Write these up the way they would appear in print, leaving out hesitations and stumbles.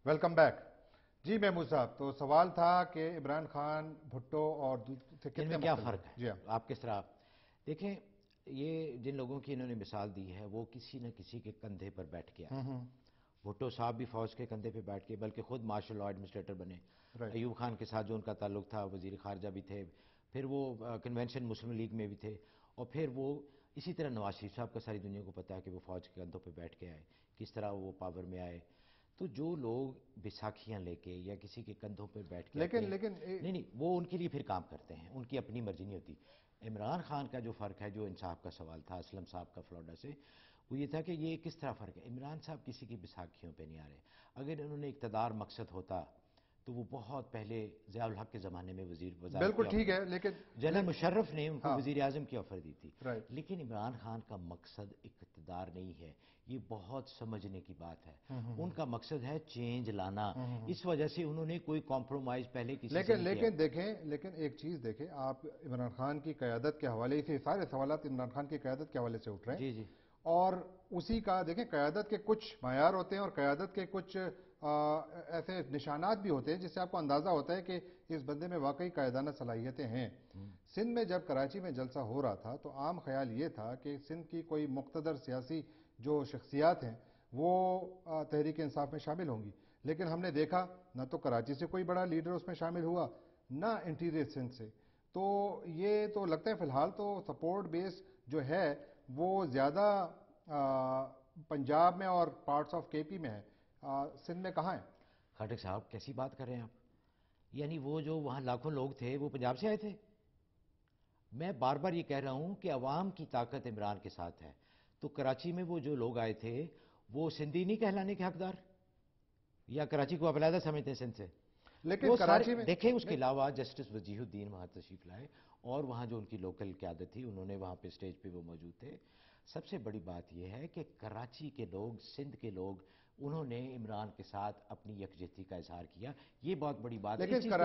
Welcome back. جی محمود صاحب، تو سوال تھا کہ عمران خان، بھٹو اور سے ان کتنے میں کیا مختلف فرق ہیں؟ ہے؟ جی ہاں. آپ کس طرح دیکھیں، یہ جن لوگوں کی انہوں نے مثال دی ہے وہ کسی نہ کسی کے کندھے پر بیٹھ کے آئے. بھٹو صاحب بھی فوج کے کندھے پہ بیٹھ کے، بلکہ خود مارشل لا ایڈمنسٹریٹر بنے. رائٹ. ایوب خان کے ساتھ جو ان کا تعلق تھا، وزیر خارجہ بھی تھے، پھر وہ کنونشن مسلم لیگ میں بھی تھے، اور پھر وہ اسی طرح نواز شریف صاحب کا ساری دنیا کو پتا ہے کہ وہ فوج کے کندھوں پہ بیٹھ کے آئے، کس طرح وہ پاور میں آئے. تو جو لوگ بیساکھیاں لے کے یا کسی کے کندھوں پہ بیٹھ کے آتے لیکن ہیں، لیکن نہیں وہ ان کے لیے پھر کام کرتے ہیں، ان کی اپنی مرضی نہیں ہوتی. عمران خان کا جو فرق ہے، جو انصاف کا سوال تھا اسلم صاحب کا فلوریڈا سے، وہ یہ تھا کہ یہ کس طرح فرق ہے. عمران صاحب کسی کی بیساکھیوں پہ نہیں آ رہے. اگر انہوں نے اقتدار مقصد ہوتا تو وہ بہت پہلے ضیاء الحق کے زمانے میں وزارت بالکل کی ٹھیک آفر، ہے، لیکن جنرل مشرف نے ان کو ہاں. وزیر اعظم کی آفر دی تھی. رائٹ. لیکن عمران خان کا مقصد اقتدار نہیں ہے، یہ بہت سمجھنے کی بات ہے. ان کا مقصد ہے چینج لانا. اس وجہ سے انہوں نے کوئی کمپرومائز پہلے کسی سے لیکن نہیں کیا. لیکن دیکھیں، لیکن ایک چیز دیکھیں، آپ عمران خان کی قیادت کے حوالے سے سارے سوالات عمران خان کی قیادت کے حوالے سے اٹھ رہے ہیں. جی جی اور اسی کا دیکھیں، قیادت کے کچھ معیار ہوتے ہیں اور قیادت کے کچھ ایسے نشانات بھی ہوتے ہیں جس سے آپ کو اندازہ ہوتا ہے کہ اس بندے میں واقعی قائدانہ صلاحیتیں ہیں. سندھ میں جب کراچی میں جلسہ ہو رہا تھا تو عام خیال یہ تھا کہ سندھ کی کوئی مقتدر سیاسی جو شخصیات ہیں وہ تحریک انصاف میں شامل ہوں گی. لیکن ہم نے دیکھا نہ تو کراچی سے کوئی بڑا لیڈر اس میں شامل ہوا، نہ انٹیریئر سندھ سے. تو یہ تو لگتا ہے فی الحال تو سپورٹ بیس جو ہے وہ زیادہ پنجاب میں اور پارٹس آف کے پی میں ہے. سندھ میں کہاں ہے؟ خاٹک صاحب کیسی بات کر رہے ہیں آپ؟ یعنی وہ جو وہاں لاکھوں لوگ تھے وہ پنجاب سے آئے تھے؟ میں بار بار یہ کہہ رہا ہوں کہ عوام کی طاقت عمران کے ساتھ ہے. تو کراچی میں وہ جو لوگ آئے تھے وہ سندھی نہیں کہلانے کے حقدار؟ یا کراچی کو علیحدہ سمجھتے ہیں سندھ سے؟ لیکن وہ سارے کراچی میں دیکھیں. اس کے علاوہ جسٹس وجیہ الدین وہاں تشریف لائے، اور وہاں جو ان کی لوکل قیادت تھی انہوں نے وہاں پہ اسٹیج پہ وہ موجود تھے. سب سے بڑی بات یہ ہے کہ کراچی کے لوگ، سندھ کے لوگ، انہوں نے عمران کے ساتھ اپنی یکجہتی کا اظہار کیا. یہ بہت بڑی بات ہے. اس لیکن چیز کو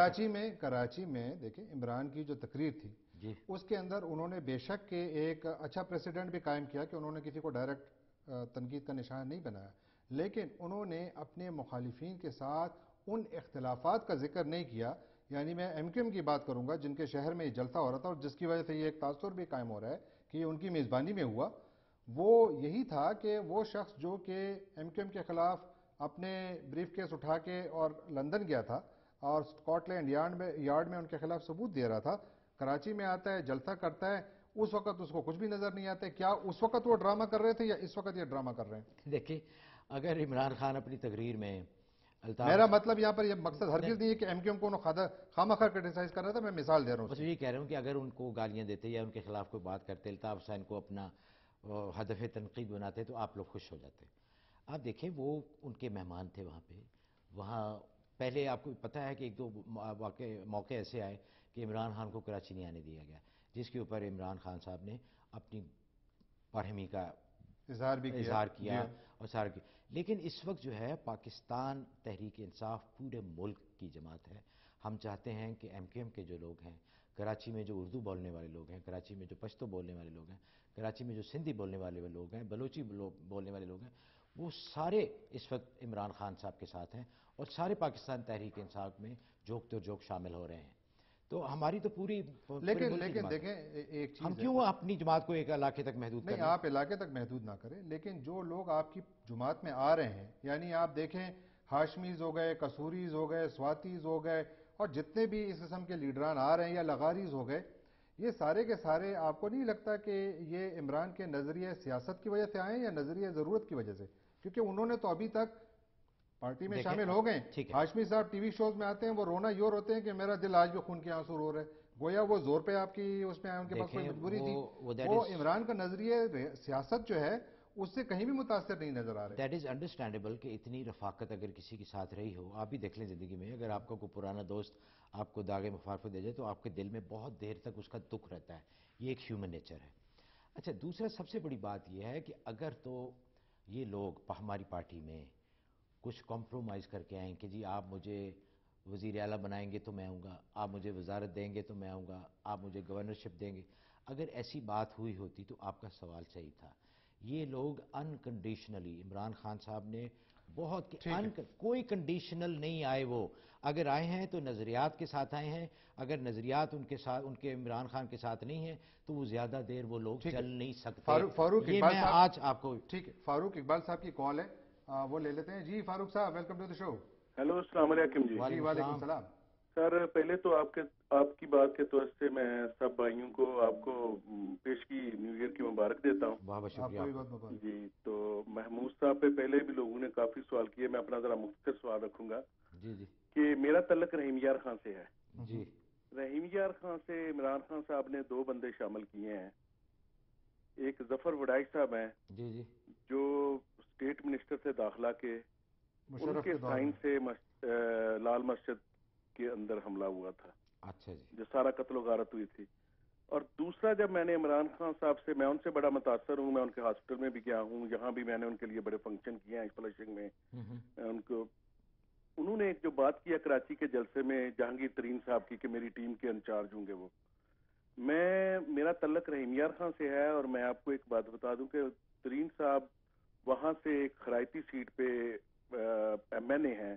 کراچی میں دیکھیں، عمران کی جو تقریر تھی جی اس کے اندر انہوں نے بے شک کہ ایک اچھا پریسیڈنٹ بھی قائم کیا کہ انہوں نے کسی کو ڈائریکٹ تنقید کا نشان نہیں بنایا، لیکن انہوں نے اپنے مخالفین کے ساتھ ان اختلافات کا ذکر نہیں کیا. یعنی میں ایم کیو ایم کی بات کروں گا جن کے شہر میں یہ جلسہ ہو رہا تھا اور جس کی وجہ سے یہ ایک تاثر بھی قائم ہو رہا ہے کہ یہ ان کی میزبانی میں ہوا. وہ یہی تھا کہ وہ شخص جو کہ ایم کیو ایم کے خلاف اپنے بریف کیس اٹھا کے اور لندن گیا تھا اور اسکاٹ لینڈ یارڈ میں ان کے خلاف ثبوت دے رہا تھا، کراچی میں آتا ہے، جلسہ کرتا ہے، اس وقت اس کو کچھ بھی نظر نہیں آتا ہے. کیا اس وقت وہ ڈرامہ کر رہے تھے یا اس وقت یہ ڈرامہ کر رہے ہیں؟ دیکھیں، اگر عمران خان اپنی تقریر میں الطاف، میرا مطلب یہاں پر یہ مقصد ہرگز نہیں ہے کہ ایم کیو ایم کو خواہ مخواہ کرٹیسائز کر رہا تھا، میں مثال دے رہا ہوں اس بس کی. یہ کہہ رہا ہوں کہ اگر ان کو گالیاں دیتے یا ان کے خلاف کوئی بات کرتے، الطاف حسین کو اپنا ہدف تنقید بناتے تو آپ لوگ خوش ہو جاتے. آپ دیکھیں وہ ان کے مہمان تھے وہاں پہ. وہاں پہلے آپ کو پتہ ہے کہ ایک دو موقع ایسے آئے کہ عمران خان کو کراچی نہیں آنے دیا گیا، جس کے اوپر عمران خان صاحب نے اپنی برہمی کا اظہار بھی کیا. اظہار جی کیا ہاں. اور سارا کیا. لیکن اس وقت جو ہے پاکستان تحریک انصاف پورے ملک کی جماعت ہے. ہم چاہتے ہیں کہ ایم کیو ایم کے جو لوگ ہیں، کراچی میں جو اردو بولنے والے لوگ ہیں، کراچی میں جو پشتو بولنے والے لوگ ہیں، کراچی میں جو سندھی بولنے والے لوگ ہیں، بلوچی بولنے والے لوگ ہیں، وہ سارے اس وقت عمران خان صاحب کے ساتھ ہیں، اور سارے پاکستان تحریک انصاف میں جوک تو جوک شامل ہو رہے ہیں. تو ہماری تو پورے ملک کی لیکن جماعت ہے. دیکھیں ایک ہم چیز ہے. کیوں اپنی جماعت کو ایک علاقے تک محدود کر نہیں، لیں؟ آپ علاقے تک محدود نہ کریں، لیکن جو لوگ آپ کی جماعت میں آ رہے ہیں، یعنی آپ دیکھیں ہاشمیز ہو گئے، کسوریز ہو گئے، سواتیز ہو گئے، اور جتنے بھی اس قسم کے لیڈران آ رہے ہیں یا لغاریز ہو گئے، یہ سارے کے سارے آپ کو نہیں لگتا کہ یہ عمران کے نظریہ سیاست کی وجہ سے آئے ہیں یا نظریہ ضرورت کی وجہ سے؟ کیونکہ انہوں نے تو ابھی تک پارٹی میں دیکھیں شامل ہو گئے. ٹھیک ہے. ہاشمی صاحب ٹی وی شوز میں آتے ہیں، وہ رونا یوں روتے ہیں کہ میرا دل آج بھی خون کے آنسو رو رہا ہے. گویا وہ زور پہ آپ کی اس میں ان کے پاس کوئی دیکھیں مجبوری تھی. وہ دیٹ وہ از عمران کا نظریہ سیاست جو ہے اس سے کہیں بھی متاثر نہیں نظر آ رہے. انڈرسٹینڈیبل کہ اتنی رفاقت اگر کسی کے ساتھ رہی ہو. آپ بھی دیکھ لیں زندگی میں، اگر آپ کا کوئی پرانا دوست آپ کو داغ مفارقت دے جائے تو آپ کے دل میں بہت دیر تک اس کا دکھ رہتا ہے. یہ ایک ہیومن نیچر ہے. اچھا، دوسرا سب سے بڑی بات یہ ہے کہ اگر تو یہ لوگ ہماری پارٹی میں کچھ کمپرومائز کر کے آئیں کہ جی آپ مجھے وزیر اعلیٰ بنائیں گے تو میں آؤں گا، آپ مجھے وزارت دیں گے تو میں آؤں گا، آپ مجھے گورنرشپ دیں گے، اگر ایسی بات ہوئی ہوتی تو آپ کا سوال صحیح تھا. یہ لوگ انکنڈیشنلی عمران خان صاحب نے بہت ٹھیک ہے کوئی کنڈیشنل نہیں آئے وہ. اگر آئے ہیں تو نظریات کے ساتھ آئے ہیں. اگر نظریات ان کے ساتھ، ان کے عمران خان کے ساتھ نہیں ہیں تو وہ زیادہ دیر وہ لوگ ٹھیک ہے. چل نہیں سکتے. فاروق یہ اقبال میں صاحب، آج آپ کو. ٹھیک ہے، فاروق اقبال صاحب کی کال ہے، وہ لے لیتے ہیں. جی فاروق صاحب، welcome to the show. Hello, السلام علیکم جی. جی وعلیکم وعلیکم السلام. السلام. سر، پہلے تو آپ کی بات کے توسط سے میں سب بھائیوں کو آپ کو پیش کی نیو ایئر کی مبارک دیتا ہوں. بہت بہت آپ شکریہ کو بھی آپ کا. بہت مبارک. جی، تو محمود صاحب پہ پہلے بھی لوگوں نے کافی سوال کیے، میں اپنا ذرا مختصر سوال رکھوں گا جی جی کہ میرا تعلق رحیم یار خان سے ہے. جی. رحیم یار خان سے عمران خان صاحب نے 2 بندے شامل کیے ہیں. ایک ظفر وڈائی صاحب ہیں جی جی. جو اسٹیٹ منسٹر تھے داخلہ کے، ان مشرف کے کے دور سائن میں. سے لال مسجد کے اندر حملہ ہوا تھا، اچھا جی. جو سارا قتل و غارت ہوئی تھی. اور دوسرا، جب میں نے عمران خان صاحب سے، میں ان سے بڑا متاثر ہوں، میں ان کے ہاسپٹل میں بھی گیا ہوں، یہاں بھی میں نے ان کے لیے بڑے فنکشن کیے ہیں فلشنگ میں. انہوں نے ایک جو بات کیا کراچی کے جلسے میں جہانگیر ترین صاحب کی کہ میری ٹیم کے انچارج ہوں گے وہ. میرا تعلق رحیم یار خان سے ہے، اور میں آپ کو ایک بات بتا دوں کہ ترین صاحب وہاں سے ایک خرائطی سیٹ پہ ایم این اے ہیں،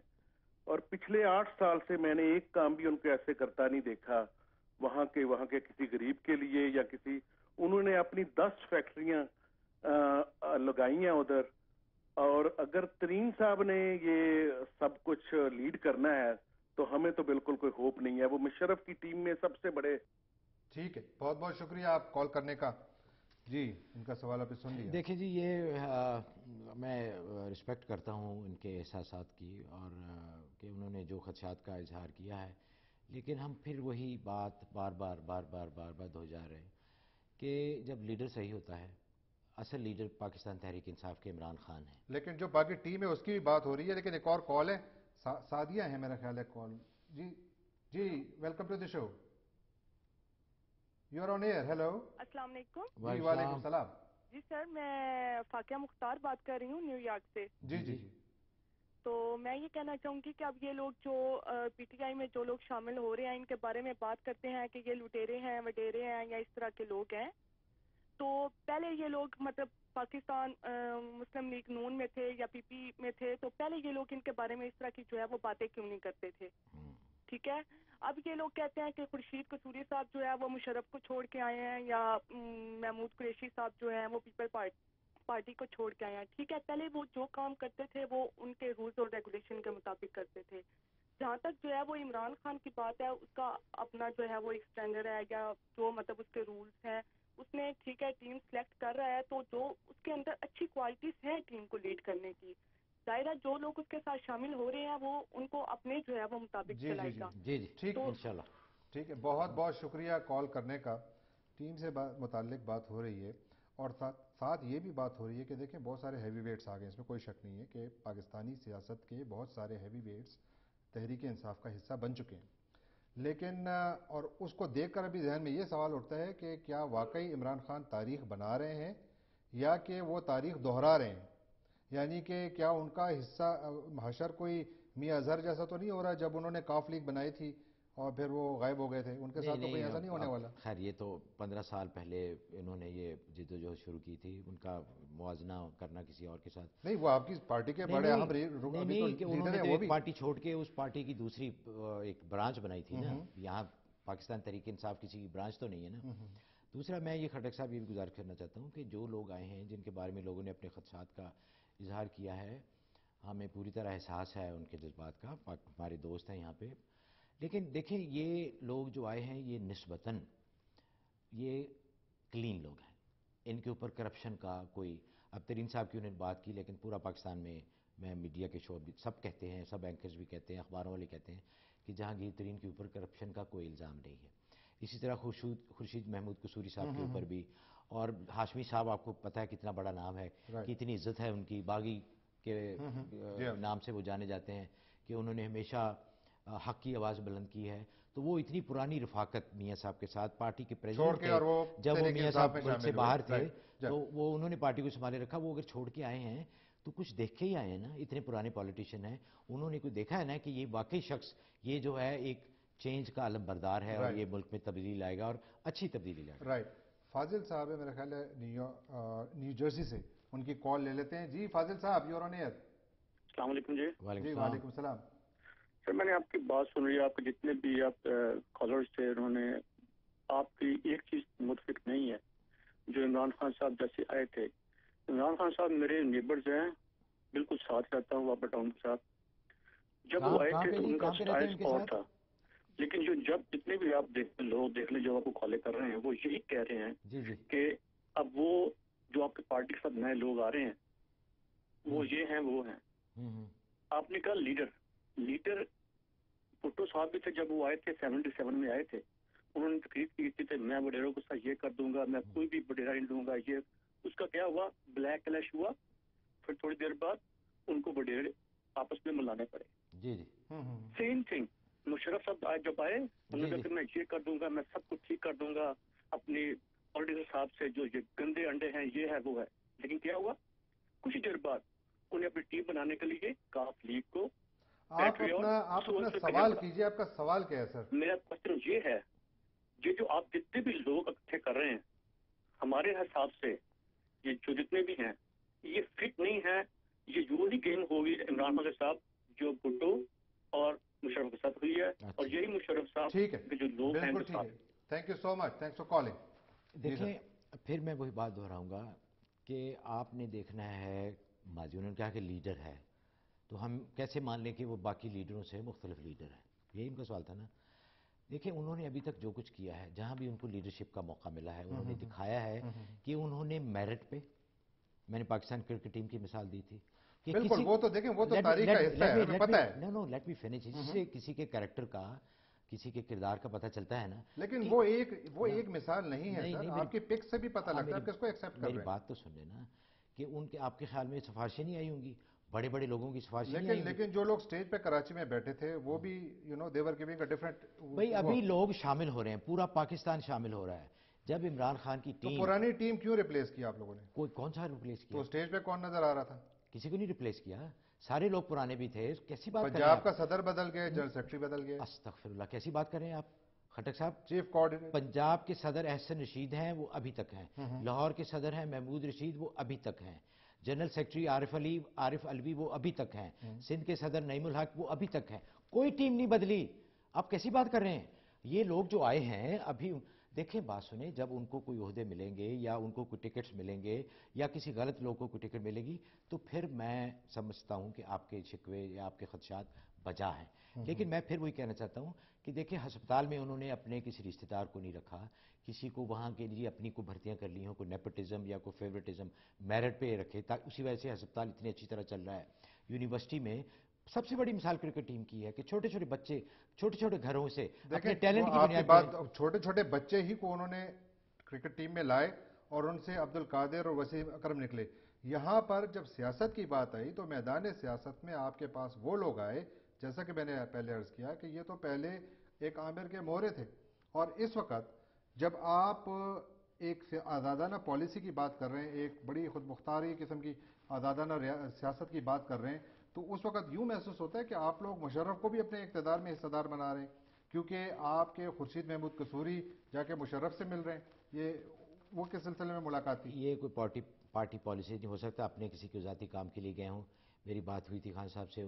اور پچھلے 8 سال سے میں نے ایک کام بھی ان کو ایسے کرتا نہیں دیکھا وہاں کے کسی غریب کے لیے یا کسی. انہوں نے اپنی 10 فیکٹریاں لگائی ہیں ادھر، اور اگر ترین صاحب نے یہ سب کچھ لیڈ کرنا ہے تو ہمیں تو بالکل کوئی ہوپ نہیں ہے. وہ مشرف کی ٹیم میں سب سے بڑے. ٹھیک ہے، بہت بہت شکریہ آپ کال کرنے کا. جی ان کا سوال آپ نے سن لیا. دیکھیں جی، یہ میں رسپیکٹ کرتا ہوں ان کے احساسات کی، اور کہ انہوں نے جو خدشات کا اظہار کیا ہے، لیکن ہم پھر وہی بات بار بار دہو جا رہے ہیں کہ جب لیڈر صحیح ہوتا ہے، اصل لیڈر پاکستان تحریک انصاف کے عمران خان ہیں. لیکن جو باقی ٹیم ہے اس کی بھی بات ہو رہی ہے، لیکن ایک اور کال ہے. سعدیہ ہے میرا خیال ہے کال. جی جی، welcome to the show. You are on air. Hello. السلام علیکم. جی وعلیکم وعلیکم السلام. السلام. جی سر، میں فاقیہ مختار بات کر رہی ہوں نیو یارک سے. جی جی جی. تو میں یہ کہنا چاہوں گی کہ اب یہ لوگ جو پی ٹی آئی میں جو لوگ شامل ہو رہے ہیں، ان کے بارے میں بات کرتے ہیں کہ یہ لٹیرے ہیں، وڈیرے ہیں، یا اس طرح کے لوگ ہیں. تو پہلے یہ لوگ مطلب پاکستان مسلم لیگ نون میں تھے یا پی پی میں تھے، تو پہلے یہ لوگ ان کے بارے میں اس طرح کی جو ہے وہ باتیں کیوں نہیں کرتے تھے؟ ٹھیک ہے. اب یہ لوگ کہتے ہیں کہ خورشید قصوری صاحب جو ہے وہ مشرف کو چھوڑ کے آئے ہیں، یا محمود قریشی صاحب جو ہیں وہ پیپل پارٹی کو چھوڑ کے آئے ہیں. ٹھیک ہے، پہلے وہ جو کام کرتے تھے وہ ان کے رولز اور ریگولیشن کے مطابق کرتے تھے. جہاں تک جو ہے وہ عمران خان کی بات ہے، اس کا اپنا جو ہے وہ ایک اسٹینڈرڈ ہے، یا جو مطلب اس کے رولز ہیں. اس نے ٹھیک ہے ٹیم سلیکٹ کر رہا ہے، تو جو اس کے اندر اچھی کوالٹیز ہیں ٹیم کو لیڈ کرنے کی، ظاہرہ جو لوگ اس کے ساتھ شامل ہو رہے ہیں وہ ان کو اپنے جو ہے وہ مطابق جی جی چلائے جی گا. جی جی. ٹھیک. انشاءاللہ. ٹھیک ہے، بہت بہت شکریہ کال کرنے کا. ٹیم سے متعلق بات ہو رہی ہے، اور ساتھ یہ بھی بات ہو رہی ہے کہ دیکھیں بہت سارے ہیوی ویٹس آ گئے. اس میں کوئی شک نہیں ہے کہ پاکستانی سیاست کے بہت سارے ہیوی ویٹس تحریک انصاف کا حصہ بن چکے ہیں. لیکن اور اس کو دیکھ کر ابھی ذہن میں یہ سوال اٹھتا ہے کہ کیا واقعی عمران خان تاریخ بنا رہے ہیں یا کہ وہ تاریخ دہرا رہے ہیں؟ یعنی کہ کیا ان کا حصہ حشر کوئی میاں اظہر جیسا تو نہیں ہو رہا جب انہوں نے کاف لیگ بنائی تھی اور پھر وہ غائب ہو گئے تھے؟ ان کے ساتھ تو کوئی ایسا نہیں ہونے والا. خیر، یہ تو 15 سال پہلے انہوں نے یہ جد و جہد شروع کی تھی. ان کا موازنہ کرنا کسی اور کے ساتھ نہیں، وہ آپ کی پارٹی کے بڑے اہم ابھی تو کہ انہوں لیڈر نے ہیں تو وہ ایک بھی. پارٹی چھوڑ کے اس پارٹی کی دوسری ایک برانچ بنائی تھی نا. یہاں پاکستان تحریک انصاف کسی کی برانچ تو نہیں ہے نا. دوسرا، میں یہ خٹک صاحب یہ بھی گزارش کرنا چاہتا ہوں کہ جو لوگ آئے ہیں جن کے بارے میں لوگوں نے اپنے خدشات کا اظہار کیا ہے، ہمیں پوری طرح احساس ہے ان کے جذبات کا. ہمارے دوست ہیں یہاں پہ. لیکن دیکھیں، یہ لوگ جو آئے ہیں یہ نسبتاً یہ کلین لوگ ہیں. ان کے اوپر کرپشن کا کوئی، اب ترین صاحب کی انہوں نے بات کی، لیکن پورا پاکستان میں میڈیا کے شو بھی سب کہتے ہیں، سب اینکرز بھی کہتے ہیں، اخباروں والے کہتے ہیں کہ جہانگیر ترین کے اوپر کرپشن کا کوئی الزام نہیں ہے. اسی طرح خورشید محمود قصوری صاحب کے اوپر بھی، اور ہاشمی صاحب آپ کو پتہ ہے کتنا بڑا نام ہے، کتنی عزت ہے ان کی، باغی کے نام سے وہ جانے جاتے ہیں کہ انہوں نے ہمیشہ حق کی آواز بلند کی ہے. تو وہ اتنی پرانی رفاقت میاں صاحب کے ساتھ، پارٹی کے پریزیڈنٹ تھے جب وہ میاں صاحب ملک سے باہر تھے، تو وہ انہوں نے پارٹی کو سنبھالے رکھا. وہ اگر چھوڑ کے آئے ہیں تو کچھ دیکھ کے ہی آئے ہیں نا. اتنے پرانے پولیٹیشین ہیں، انہوں نے کوئی دیکھا ہے نا کہ یہ واقعی شخص یہ جو ہے ایک چینج کا علم بردار ہے، اور یہ ملک میں تبدیلی لائے گا، اور اچھی تبدیلی لائے گا. رائٹ. فاضل صاحب ہے میرا خیال ہے نیو جرسی سے، ان کی کال لے لیتے ہیں. جی فاضل صاحب، یو آر آن ایئر. السلام علیکم جی. وعلیکم جی السلام. وعلیکم السلام. سر میں نے آپ کی بات سن رہی ہے, آپ کے جتنے بھی آپ کالرز تھے انہوں نے آپ کی ایک چیز متفق نہیں ہے. جو عمران خان صاحب جیسے آئے تھے, عمران خان صاحب میرے نیبرز ہیں, بالکل ساتھ رہتا ہوں اپ ٹاؤن کے ساتھ. جب وہ آئے تھے تو ان کا سٹائل اور تھا, لیکن جب جتنے بھی آپ لوگ دیکھ لیں جو آپ کو کالے کر رہے ہیں وہ یہی کہہ رہے ہیں کہ اب وہ جو آپ کی پارٹی کے ساتھ نئے لوگ آ رہے ہیں وہ یہ ہیں وہ ہیں. آپ نے کہا لیڈر بھٹو صاحب بھی تھے جب وہ آئے تھے 77 میں آئے تھے, انہوں نے تقریر کی تھی میں وڈیروں کو ساتھ یہ کر دوں گا, میں کوئی بھی وڈیرا نہیں دوں گا. یہ اس کا کیا ہوا, بلیک کلیش ہوا, پھر تھوڑی دیر بعد ان کو وڈیرے آپس میں ملانے پڑے. جی جی سیم تھنگ مشرف صاحب جب آئے انہوں نے کہا کہ میں یہ کر دوں گا, میں سب کچھ ٹھیک کر دوں گا اپنی پولیٹیکل صاحب سے, جو یہ گندے انڈے ہیں یہ ہے وہ ہے. لیکن کیا ہوا, کچھ دیر بعد انہیں اپنی ٹیم بنانے کے لیے کاف لیگ کو آپ اپنا سوال کیجئے, آپ کا سوال کیا ہے سر؟ میرا کوشچن یہ ہے, یہ جو آپ جتنے بھی لوگ اکٹھے کر رہے ہیں ہمارے حساب سے یہ جو جتنے بھی ہیں یہ فٹ نہیں ہے. یہ یوں ہی گیم ہوگی عمران خان صاحب جو بھٹو اور مشرف کے ساتھ ہوئی ہے, اور یہی مشرف صاحب کے جو لوگ ہیں بالکل ٹھیک ہے. Thank you so much, thanks for calling. دیکھیں پھر میں وہی بات دہراؤں گا کہ آپ نے دیکھنا ہے ماضی, انہوں نے کہا کہ لیڈر ہے تو ہم کیسے مان لیں کہ وہ باقی لیڈروں سے مختلف لیڈر ہے, یہی ان کا سوال تھا نا. دیکھیں انہوں نے ابھی تک جو کچھ کیا ہے, جہاں بھی ان کو لیڈرشپ کا موقع ملا ہے انہوں نے دکھایا ہے کہ انہوں نے میرٹ پہ, میں نے پاکستان کرکٹ ٹیم کی مثال دی تھی کہ بالکل, وہ تو دیکھیں وہ تو تاریخ کا حصہ ہے, ہمیں پتہ ہے. نو لیٹ می فنش. جس سے کسی کے کریکٹر کا, کسی کے کردار کا پتہ چلتا ہے نا. لیکن وہ ایک مثال نہیں ہے سر, آپ کی پک سے بھی پتہ لگتا ہے آپ کس کو ایکسیپٹ کر رہے ہیں. میری بات تو سن لینا کہ ان کے آپ کے خیال میں سفارشیں نہیں آئی ہوں گی, بڑے بڑے لوگوں کی سفارشیں نہیں آئی ہوں گی. لیکن جو لوگ سٹیج پہ کراچی میں بیٹھے تھے وہ بھی they were giving a different. بھئی ابھی لوگ شامل ہو رہے ہیں, پورا پاکستان شامل ہو رہا ہے. جب عمران خان کی ٹیم, تو پرانی ٹیم کیوں ریپلیس کیا آپ لوگوں نے؟ کوئی کون سا ریپلیس کیا؟ تو سٹیج پہ کون نظر آ رہا تھا؟ کسی کو نہیں ریپلیس کیا, سارے لوگ پرانے بھی تھے. کیسی بات کر رہے ہیں پنجاب کا صدر بدل گئے, جنرل سیکرٹری بدل گئے. استغفر اللہ, کیسی بات کر رہے ہیں آپ خٹک صاحب؟ چیف کوآرڈینیٹر پنجاب کے صدر احسن رشید ہیں, وہ ابھی تک ہیں. لاہور کے صدر ہیں محمود رشید, وہ ابھی تک ہیں. جنرل سیکرٹری عارف علوی وہ ابھی تک ہیں. سندھ کے صدر نعیم الحق وہ ابھی تک ہیں. کوئی ٹیم نہیں بدلی. آپ کیسی بات کر رہے ہیں؟ یہ لوگ جو آئے ہیں ابھی, دیکھیں بات سنیں, جب ان کو کوئی عہدے ملیں گے یا ان کو کوئی ٹکٹس ملیں گے یا کسی غلط لوگ کو کوئی ٹکٹ ملے گی تو پھر میں سمجھتا ہوں کہ آپ کے شکوے یا آپ کے خدشات بجا ہیں. لیکن میں پھر وہی کہنا چاہتا ہوں کہ دیکھیں ہسپتال میں انہوں نے اپنے کسی رشتہ دار کو نہیں رکھا, کسی کو وہاں کے لیے اپنی کو بھرتیاں کر لی ہوں, کوئی نیپوٹزم یا کوئی فیوریٹزم میرٹ پہ رکھے, اسی وجہ سے ہسپتال اتنی اچھی طرح چل رہا ہے. یونیورسٹی میں سب سے بڑی مثال کرکٹ ٹیم کی ہے کہ چھوٹے چھوٹے بچے چھوٹے چھوٹے گھروں سے اپنے ٹیلنٹ کی بنیاد پر چھوٹے چھوٹے بچے ہی کو انہوں نے کرکٹ ٹیم میں لائے اور ان سے عبد القادر اور وسیم اکرم نکلے. یہاں پر جب سیاست کی بات آئی تو میدان سیاست میں آپ کے پاس وہ لوگ آئے, جیسا کہ میں نے پہلے عرض کیا کہ یہ تو پہلے ایک عامر کے مورے تھے, اور اس وقت جب آپ ایک آزادانہ پالیسی کی بات کر رہے ہیں, ایک بڑی خود مختاری قسم کی آزادانہ سیاست کی بات کر رہے ہیں, تو اس وقت یوں محسوس ہوتا ہے کہ آپ لوگ مشرف کو بھی اپنے اقتدار میں حصہ دار بنا رہے ہیں, کیونکہ آپ کے خورشید محمود قصوری جا کے مشرف سے مل رہے ہیں. یہ وہ کس سلسلے میں ملاقات تھی؟ یہ کوئی پارٹی پالیسی نہیں ہو سکتا. اپنے کسی کے ذاتی کام کے لیے گئے ہوں. میری بات ہوئی تھی خان صاحب سے,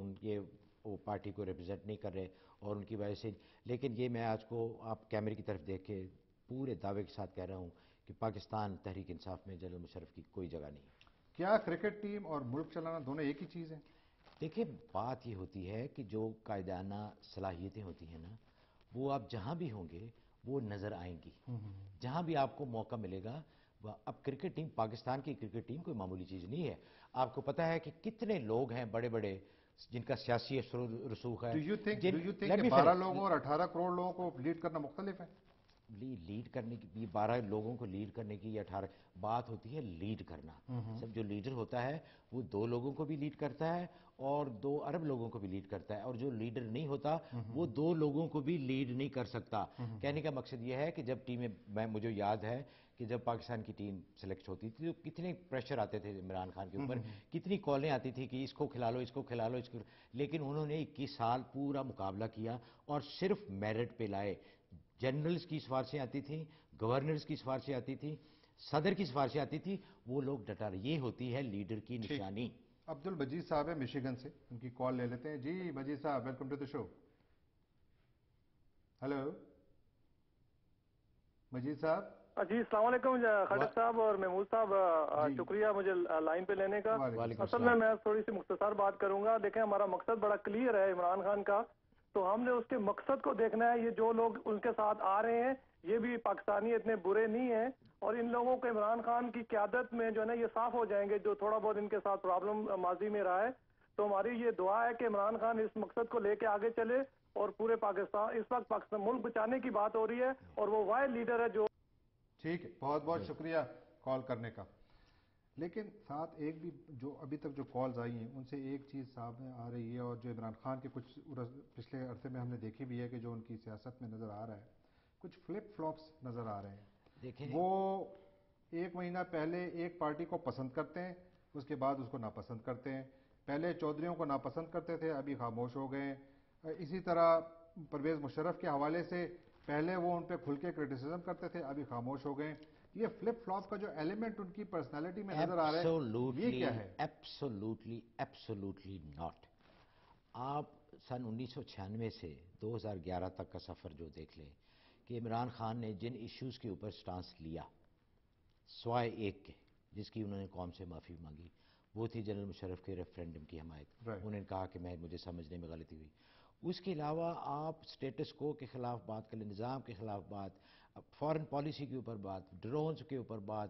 وہ پارٹی کو ریپرزینٹ نہیں کر رہے اور ان کی وجہ سے. لیکن یہ میں آج کو آپ کیمرے کی طرف دیکھ کے پورے دعوے کے ساتھ کہہ رہا ہوں کہ پاکستان تحریک انصاف میں جنرل مشرف کی کوئی جگہ نہیں. کیا کرکٹ ٹیم اور ملک چلانا دونوں ایک ہی چیز ہیں؟ دیکھیں بات یہ ہوتی ہے کہ جو قائدانہ صلاحیتیں ہوتی ہیں نا, وہ آپ جہاں بھی ہوں گے وہ نظر آئیں گی, جہاں بھی آپ کو موقع ملے گا. اب کرکٹ ٹیم, پاکستان کی کرکٹ ٹیم کوئی معمولی چیز نہیں ہے. آپ کو پتہ ہے کہ کتنے لوگ ہیں بڑے بڑے جن کا سیاسی رسوخ ہے. ڈو یو تھنک کہ 12 لوگوں اور 18 کروڑ لوگوں کو لیڈ کرنا مختلف ہے؟ لیڈ کرنے کی 12 لوگوں کو لیڈ کرنے کی یا 18 بات ہوتی ہے لیڈ کرنا. سب جو لیڈر ہوتا ہے وہ 2 لوگوں کو بھی لیڈ کرتا ہے اور 2 ارب لوگوں کو بھی لیڈ کرتا ہے, اور جو لیڈر نہیں ہوتا وہ 2 لوگوں کو بھی لیڈ نہیں کر سکتا. کہنے کا مقصد یہ ہے کہ جب ٹیمیں, مجھے یاد ہے کہ جب پاکستان کی ٹیم سلیکٹ ہوتی تھی تو کتنے پریشر آتے تھے عمران خان کے اوپر, کتنی کالیں آتی تھی کہ اس کو کھلا لو, اس کو کھلا لو, لیکن انہوں نے 21 سال پورا مقابلہ کیا اور صرف میرٹ پہ لائے. جنرلز کی سفارشیں آتی تھیں, گورنرز کی سفارشیں آتی تھیں, صدر کی سفارشیں آتی تھی, وہ لوگ ڈٹا رہے. یہ ہوتی ہے لیڈر کی نشانی. عبد المجید صاحب ہے مشیگن سے, ان کی کال لے لیتے ہیں. جی Majid Sahab, welcome to the show. Hello Majid Sahab. جی السلام علیکم خالد صاحب اور محمود صاحب, شکریہ مجھے لائن پہ لینے کا. اصل میں تھوڑی سی مختصر بات کروں گا. دیکھیں ہمارا مقصد بڑا کلیئر ہے عمران خان کا, تو ہم نے اس کے مقصد کو دیکھنا ہے. یہ جو لوگ ان کے ساتھ آ رہے ہیں یہ بھی پاکستانی اتنے برے نہیں ہیں, اور ان لوگوں کو عمران خان کی قیادت میں جو ہے نا یہ صاف ہو جائیں گے جو تھوڑا بہت ان کے ساتھ پرابلم ماضی میں رہا ہے. تو ہماری یہ دعا ہے کہ عمران خان اس مقصد کو لے کے آگے چلے, اور پورے پاکستان, اس وقت پاکستان ملک بچانے کی بات ہو رہی ہے, اور وہ واحد لیڈر ہے جو. ٹھیک ہے, بہت بہت شکریہ کال کرنے کا. لیکن ساتھ ایک بھی جو ابھی تک جو کالز آئی ہیں ان سے ایک چیز سامنے آ رہی ہے, اور جو عمران خان کے کچھ پچھلے عرصے میں ہم نے دیکھی بھی ہے کہ جو ان کی سیاست میں نظر آ رہا ہے, کچھ فلپ فلاپس نظر آ رہے ہیں. وہ ایک مہینہ پہلے ایک پارٹی کو پسند کرتے ہیں, اس کے بعد اس کو ناپسند کرتے ہیں. پہلے چودھریوں کو ناپسند کرتے تھے, ابھی خاموش ہو گئے. اسی طرح پرویز مشرف کے حوالے سے پہلے وہ ان پہ کھل کے کرٹیسزم کرتے تھے, ابھی خاموش ہو گئے. یہ فلپ فلاپ کا جو ایلیمنٹ ان کی پرسنالٹی میں نظر آ رہا ہے, یہ کیا ہے؟ Absolutely not. آپ سن 1996 سے 2011 تک کا سفر جو دیکھ لیں کہ عمران خان نے جن ایشوز کے اوپر سٹانس لیا, سوائے ایک کے جس کی انہوں نے قوم سے معافی مانگی, وہ تھی جنرل مشرف کے ریفرینڈم کی حمایت. انہوں نے کہا کہ مجھے سمجھنے میں غلطی ہوئی. اس کے علاوہ آپ سٹیٹس کو کے خلاف بات کر لیں, نظام کے خلاف بات, فارن پالیسی کے اوپر بات, ڈرونز کے اوپر بات,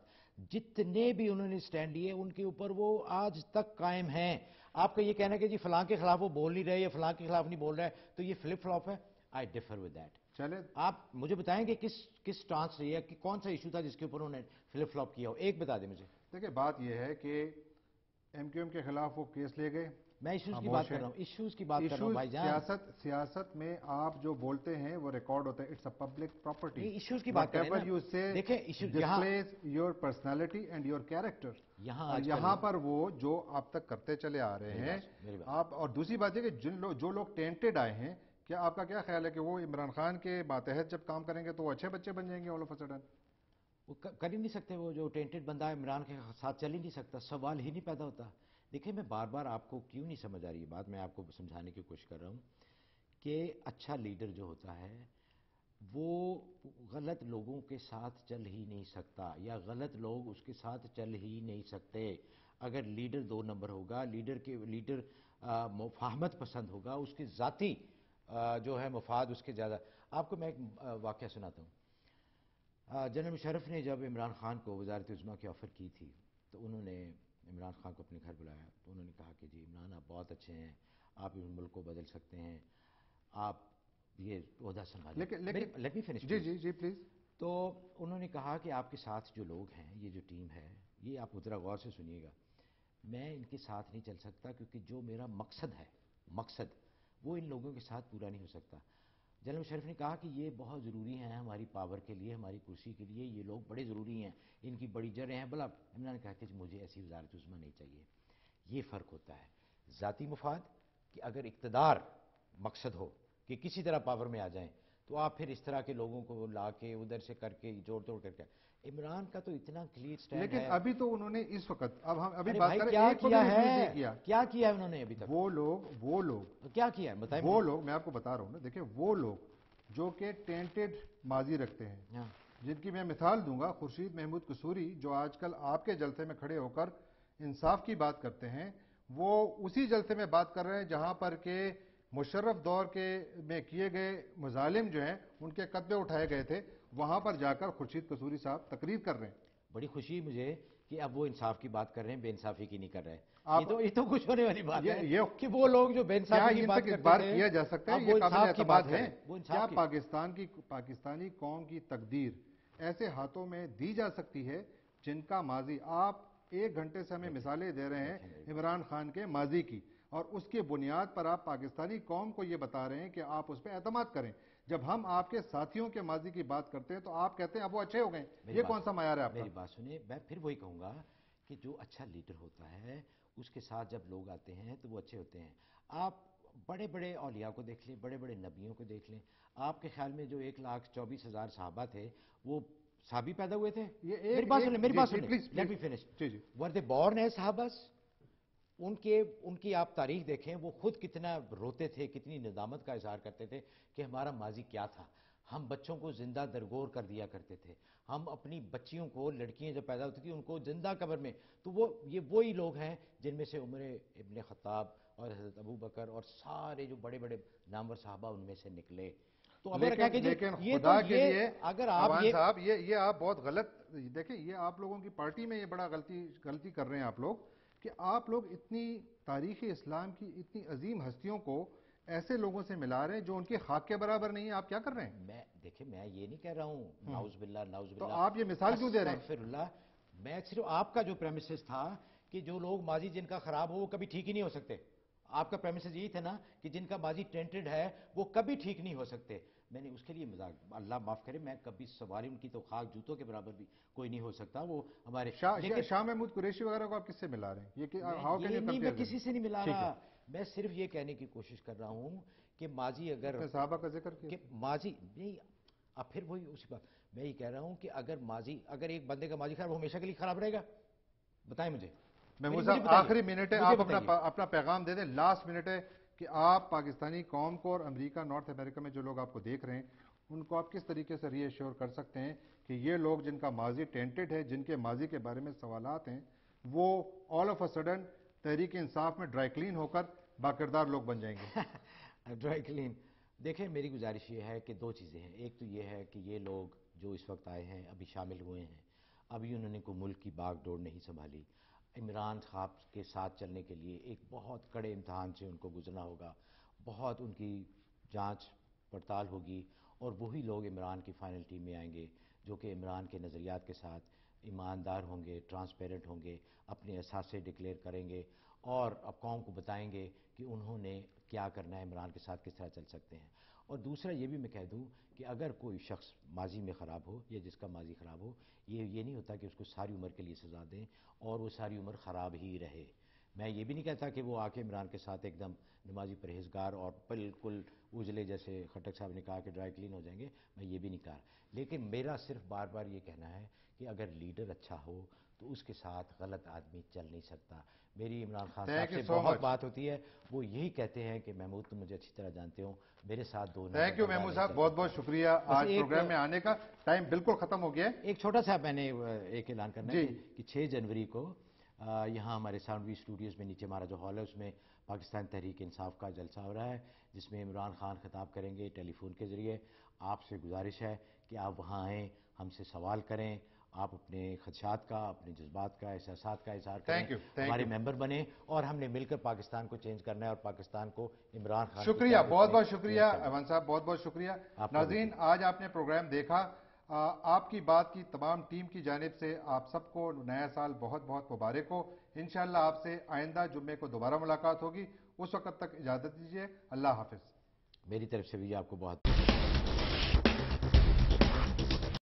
جتنے بھی انہوں نے سٹینڈ لیے ان کے اوپر وہ آج تک قائم ہیں. آپ کا یہ کہنا ہے کہ جی فلاں کے خلاف وہ بول نہیں رہے یا فلاں کے خلاف نہیں بول رہا ہے تو یہ فلپ فلاپ ہے. آئی ڈیفر ود دیٹ. چلے آپ مجھے بتائیں کہ کس سٹانس رہی ہے, کہ کون سا ایشو تھا جس کے اوپر انہوں نے فلپ فلاپ کیا ہو, ایک بتا دیں مجھے. دیکھیں بات یہ ہے کہ ایم کیو ایم کے خلاف وہ کیس لے گئے. میں ایشوز کی بات کر رہا ہوں, ایشوز کی بات کر رہا ہوں بھائی جان. سیاست میں آپ جو بولتے ہیں وہ ریکارڈ ہوتا ہے, it's a public property. Issues کی بات کریں نا, دیکھیں issues displays your personality and your character. یہاں پر وہ جو آپ تک کرتے چلے آ رہے ہیں آپ. اور دوسری بات ہے کہ جو لوگ ٹینٹڈ آئے ہیں, کیا آپ کا کیا خیال ہے کہ وہ عمران خان کے ماتحت جب کام کریں گے تو وہ اچھے بچے بن جائیں گے آل آف اے سڈن؟ وہ کر ہی نہیں سکتے. وہ جو ٹینٹڈ بندہ ہے عمران کے ساتھ چل ہی نہیں سکتا, سوال ہی نہیں پیدا ہوتا. دیکھیں میں بار بار آپ کو کیوں نہیں سمجھ آ رہی یہ بات, میں آپ کو سمجھانے کی کوشش کر رہا ہوں کہ اچھا لیڈر جو ہوتا ہے وہ غلط لوگوں کے ساتھ چل ہی نہیں سکتا, یا غلط لوگ اس کے ساتھ چل ہی نہیں سکتے. اگر لیڈر 2 نمبر ہوگا, لیڈر مفاہمت پسند ہوگا, اس کے ذاتی جو ہے مفاد اس کے زیادہ. آپ کو میں ایک واقعہ سناتا ہوں. جنرل مشرف نے جب عمران خان کو وزارت عظمیٰ کی آفر کی تھی تو انہوں نے عمران خان کو اپنے گھر بلایا. تو انہوں نے کہا کہ جی عمران آپ بہت اچھے ہیں, آپ اس ملک کو بدل سکتے ہیں, آپ یہ عہدہ سنبھالیں. Let me finish. جی پلیز. تو انہوں نے کہا کہ آپ کے ساتھ جو لوگ ہیں, یہ جو ٹیم ہے, یہ آپ ذرا غور سے سنیے گا, میں ان کے ساتھ نہیں چل سکتا کیونکہ جو میرا مقصد ہے وہ ان لوگوں کے ساتھ پورا نہیں ہو سکتا. جنرل مشرف نے کہا کہ یہ بہت ضروری ہیں ہماری پاور کے لیے, ہماری کرسی کے لیے, یہ لوگ بڑے ضروری ہیں, ان کی بڑی جڑیں ہیں. بلا عمران نے کہا کہ مجھے ایسی وزارت عظمیٰ نہیں چاہیے. یہ فرق ہوتا ہے ذاتی مفاد, کہ اگر اقتدار مقصد ہو کہ کسی طرح پاور میں آ جائیں تو آپ پھر اس طرح کے لوگوں کو لا کے ادھر سے کر کے جوڑ توڑ کر کے. عمران کا تو اتنا کلیئر سٹینڈ ہے. لیکن ابھی تو انہوں نے اس وقت, اب ہم ابھی بات کریں کیا کیا ہے انہوں نے ابھی تک. وہ لوگ کیا کیا ہے بتائیں. وہ لوگ, میں آپ کو بتا رہا ہوں نا, دیکھیں وہ لوگ جو کہ ٹینٹڈ ماضی رکھتے ہیں, جن کی میں مثال دوں گا, خورشید محمود قصوری جو آج کل آپ کے جلسے میں کھڑے ہو کر انصاف کی بات کرتے ہیں, وہ اسی جلسے میں بات کر رہے ہیں جہاں پر کہ مشرف دور کے میں کیے گئے مظالم جو ہیں ان کے قدمے اٹھائے گئے تھے, وہاں پر جا کر خورشید قصوری صاحب تقریر کر رہے ہیں. بڑی خوشی مجھے کہ اب وہ انصاف کی بات کر رہے ہیں, بے انصافی کی نہیں کر رہے. یہ تو خوش ہونے والی بات ہے کہ وہ لوگ جو بے انصافی کی بات کرتے تھے کیا جا سکتا ہے, یہ قابل اعتماد ہے. کیا پاکستانی قوم کی تقدیر ایسے ہاتھوں میں دی جا سکتی ہے جن کا ماضی, آپ 1 گھنٹے سے ہمیں مثالیں دے رہے ہیں عمران خان کے ماضی کی, اور اس کی بنیاد پر آپ پاکستانی قوم کو یہ بتا رہے ہیں کہ آپ اس پہ اعتماد کریں. جب ہم آپ کے ساتھیوں کے ماضی کی بات کرتے ہیں تو آپ کہتے ہیں اب وہ اچھے ہو گئے. یہ کون سا معیار ہے آپ کا؟ میری بات سنیں, میں پھر وہی کہوں گا کہ جو اچھا لیڈر ہوتا ہے اس کے ساتھ جب لوگ آتے ہیں تو وہ اچھے ہوتے ہیں. آپ بڑے بڑے اولیاء کو دیکھ لیں, بڑے بڑے نبیوں کو دیکھ لیں. آپ کے خیال میں جو 1,24,000 صحابہ تھے وہ صحابی پیدا ہوئے تھے؟ میری بات سنیں, لیٹ می فنش. ور دے بورن ایز صحابہ؟ ان کی آپ تاریخ دیکھیں، وہ خود کتنا روتے تھے، کتنی ندامت کا اظہار کرتے تھے کہ ہمارا ماضی کیا تھا. ہم بچوں کو زندہ درگور کر دیا کرتے تھے. ہم اپنی بچیوں کو، لڑکیاں جب پیدا ہوتی تھیں ان کو زندہ قبر میں. تو یہ وہی لوگ ہیں جن میں سے عمر ابن خطاب اور حضرت ابو بکر اور سارے جو بڑے بڑے نامور صحابہ ان میں سے نکلے. تو لیکن خدا کے لیے اگر عوان صاحب یہ آپ بہت غلط دیکھیں، یہ آپ لوگوں کی پارٹی میں یہ بڑا غلطی کر رہے ہیں آپ لوگ، کہ آپ لوگ اتنی تاریخ اسلام کی اتنی عظیم ہستیوں کو ایسے لوگوں سے ملا رہے ہیں جو ان کے خاک کے برابر نہیں ہیں. آپ کیا کر رہے ہیں؟ دیکھیں میں یہ نہیں کہہ رہا ہوں، نعوذ باللہ نعوذ باللہ. تو آپ یہ مثال کیوں دے رہے ہیں؟ استغفر اللہ. میں صرف آپ کا جو پریمیسز تھا کہ جو لوگ ماضی جن کا خراب ہو وہ کبھی ٹھیک ہی نہیں ہو سکتے. آپ کا پریمیسز یہی تھا نا کہ جن کا ماضی ٹینٹڈ ہے وہ کبھی ٹھیک نہیں ہو سکتے. میں نے اس کے لیے مذاق، اللہ معاف کرے، میں کبھی سواری ان کی تو خاک جوتوں کے برابر بھی کوئی نہیں ہو سکتا. وہ ہمارے شاہ محمود قریشی وغیرہ کو آپ کس سے ملا رہے ہیں؟ یہ نہیں، میں کسی سے نہیں ملا رہا. میں صرف یہ کہنے کی کوشش کر رہا ہوں کہ ماضی اگر صحابہ کا ذکر کیا، ماضی نہیں، اب پھر وہی اسی بات. میں یہ کہہ رہا ہوں کہ اگر ایک بندے کا ماضی خراب وہ ہمیشہ کے لیے خراب رہے گا؟ بتائیں مجھے. محمود صاحب آخری منٹ ہے، آپ اپنا پیغام دے دیں، لاسٹ منٹ ہے کہ آپ پاکستانی قوم کو اور امریکہ، نارتھ امریکہ میں جو لوگ آپ کو دیکھ رہے ہیں ان کو آپ کس طریقے سے ری ایشور کر سکتے ہیں کہ یہ لوگ جن کا ماضی ٹینٹڈ ہے، جن کے ماضی کے بارے میں سوالات ہیں، وہ all of a sudden Tehreek Insaf میں ڈرائی کلین ہو کر باکردار لوگ بن جائیں گے؟ Dry clean. دیکھیں میری گزارش یہ ہے کہ دو چیزیں ہیں. ایک تو یہ ہے کہ یہ لوگ جو اس وقت آئے ہیں، ابھی شامل ہوئے ہیں، ابھی انہوں نے کوئی ملک کی باغ ڈور نہیں سنبھالی. عمران خان کے ساتھ چلنے کے لیے ایک بہت کڑے امتحان سے ان کو گزرنا ہوگا، بہت ان کی جانچ پڑتال ہوگی، اور وہی لوگ عمران کی فائنل ٹیم میں آئیں گے جو کہ عمران کے نظریات کے ساتھ ایماندار ہوں گے، ٹرانسپیرنٹ ہوں گے، اپنے اثاثے ڈکلیئر کریں گے اور اب قوم کو بتائیں گے کہ انہوں نے کیا کرنا ہے، عمران کے ساتھ کس طرح چل سکتے ہیں. اور دوسرا یہ بھی میں کہہ دوں کہ اگر کوئی شخص ماضی میں خراب ہو یا جس کا ماضی خراب ہو، یہ نہیں ہوتا کہ اس کو ساری عمر کے لیے سزا دیں اور وہ ساری عمر خراب ہی رہے. میں یہ بھی نہیں کہتا کہ وہ آ کے عمران کے ساتھ ایک دم نمازی پرہیزگار اور بالکل اجلے، جیسے خٹک صاحب نے کہا کہ ڈرائی کلین ہو جائیں گے، میں یہ بھی نہیں کہا. لیکن میرا صرف بار بار یہ کہنا ہے کہ اگر لیڈر اچھا ہو تو اس کے ساتھ غلط آدمی چل نہیں سکتا. میری عمران خان صاحب سے بہت بات ہوتی ہے، وہ یہی کہتے ہیں کہ محمود تم مجھے اچھی طرح جانتے ہو، میرے ساتھ دو. تھینک یو محمود صاحب، بہت بہت شکریہ. آج پروگرام میں آنے کا ٹائم بالکل ختم ہو گیا ہے. ایک چھوٹا سا میں نے ایک اعلان کرنا ہے کہ 6 جنوری کو یہاں ہمارے ساؤنڈ وی اسٹوڈیوز میں نیچے ہمارا جو ہال ہے اس میں پاکستان تحریک انصاف کا جلسہ ہو رہا ہے، جس میں عمران خان خطاب کریں گے ٹیلی فون کے ذریعے. آپ سے گزارش ہے کہ آپ وہاں آئیں، ہم سے سوال کریں، آپ اپنے خدشات کا، اپنے جذبات کا، احساسات کا اظہار کریں، ہمارے ممبر بنیں، اور ہم نے مل کر پاکستان کو چینج کرنا ہے اور پاکستان کو عمران خان. شکریہ، بہت بہت شکریہ ایوان صاحب، بہت بہت شکریہ. ناظرین، آج آپ نے پروگرام دیکھا. آپ کی بات کی تمام ٹیم کی جانب سے آپ سب کو نیا سال بہت بہت مبارک ہو. انشاءاللہ آپ سے آئندہ جمعے کو دوبارہ ملاقات ہوگی. اس وقت تک اجازت دیجیے. اللہ حافظ. میری طرف سے بھی آپ کو بہت